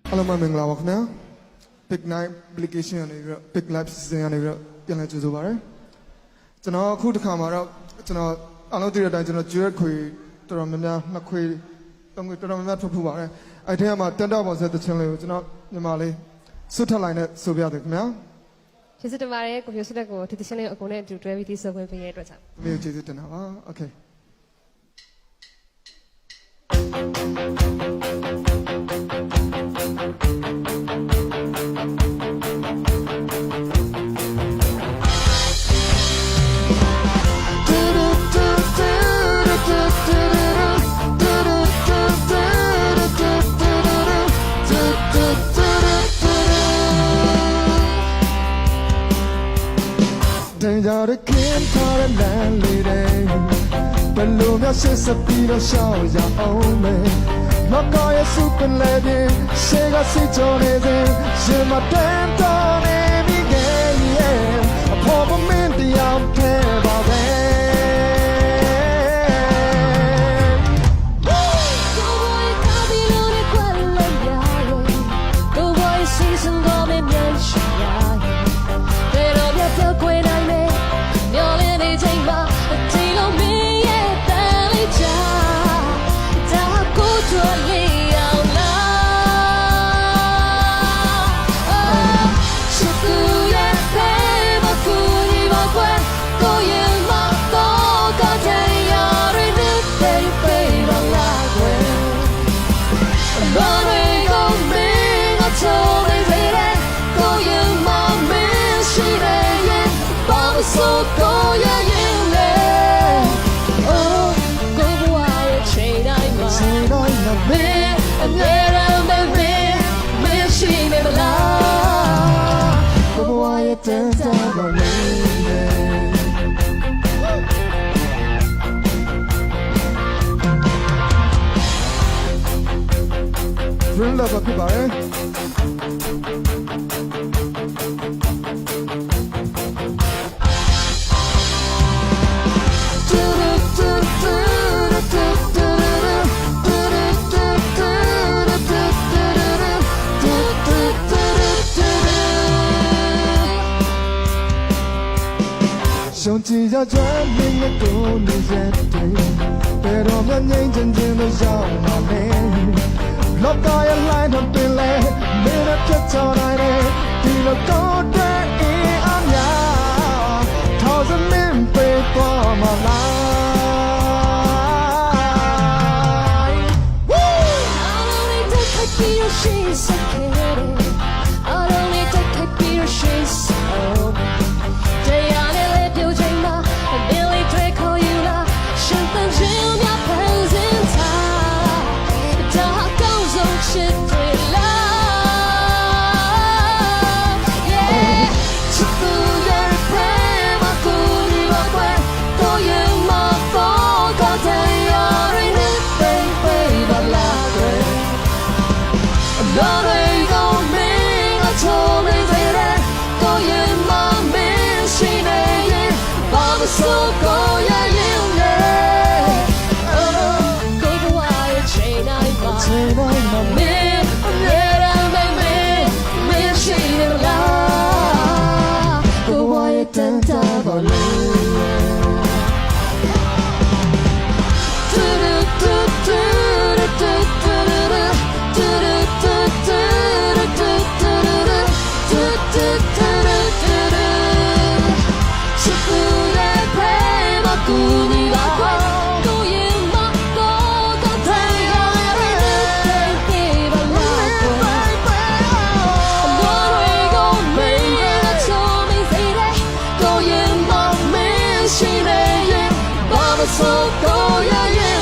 Hello မင်္ဂလာပါခင်ဗျာ Big Night application ကနေပြီးတော့ Big Live season ကနေပြီးတော့ပြန်လည်ကြိုဆိုပါရစေကျွန်တော်အခုတစ်ခါမှာတော့ကျွန်တော်အားလုံးသိတဲ့အတိုင်းကျွန်တော်ကျွဲခွေတော်တော်များများနှစ်ခွေသုံးခွေတော်တော်များများထုတ်ဖူးပါတယ်အဲ့ထဲမှာတန်တောက်ပေါ်ဆက်တဲ့ချင်းလေးကိုကျွန်တော်ညီမလေးဆွတ်ထက်လိုက်နဲ့ဆိုပြရတယ်ခင်ဗျာကျေးဇူးတင်ပါတယ်ကိုပြိုစစ်တဲ့ကိုဒီချင်းလေးကိုအကုန်နဲ့အတူတွဲပြီးတီးဆိုခွင့်ပေးရတဲ့အတွက်ကြောင့်မျိုးကျေးဇူးတင်တာပါ Okay Danger the king for the landlady Below me she's a bit of show your own man No call you super lady She got sit on it She my damn done any game yeah A pop a mint the out care about that Go boy copy on the quality Go boy season go me mention Pero me feel queen I me You're in it take my tail on me yeah belly ja Da go to a lay out loud Chuku yeah baby kuri wa kwa Go you ma go ga day you're in it baby la la Runaway go me I told me baby Go you ma me she yeah Baba so go yeah you Oh go boy chain I ma Chain I ma me and there me me she me la Go boy it turns out on me Friend love ဖြစ်ပါတယ်ရှုံးကြည်ကြကြမင်းနဲ့ကိုနေရက်တွေဘယ်တော့မှငြိမ်းချမ်းခြင်းလို့ရောက်မှာလဲလောကရဲ့လိုင်းတော့ပင်လဲမင်းနဲ့ပြတ်ချောနိုင်တယ်ဒီလိုကောင်းတဲ့အင်းအများထောင်စမင်းပေးပေါ်မှာလား She's so pretty. I don't need to keep you. She's so. Day on it, let you change my. Billy Drake call you la. Shoot the gym, your pants in time. Dark goes on shit with love. Yeah. Chuku yeah, pray my kuri wa kwe. Go you my phone, got you're in it, baby, but love. Runaway go me, I told me that Go you my man, she yeah Baba so go yeah you yeah Go boy chain I ma Chain I ma me yeah me she la Go boy tanta bole So go yeah you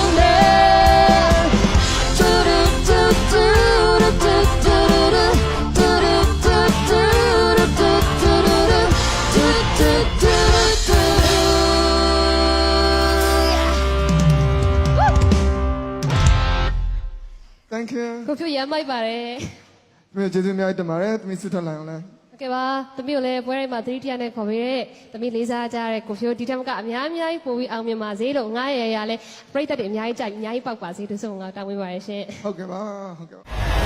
Thank you ကိုပြိုရမ်းမိုက်ပါတယ် မြေကျေးဇူးအများကြီးတင်ပါတယ်သမီးဆွထက်လိုက်အောင်လဲ ဟုတ်ကဲ့ပါသမီးကိုလည်းပွဲတိုင်းမှာသတိတရားနဲ့ခေါ်ပေးတဲ့သမီးလေးစားကြတဲ့ကိုဖြိုဒီထက်မကအများကြီးပို့ပြီးအောင်မြင်ပါစေလို့ငားရရလဲပြိတ္တတွေအများကြီးကြိုက်အများကြီးပေါက်ပါစေလို့ဆိုငါတောင်းပေးပါရရှင်ဟုတ်ကဲ့ပါ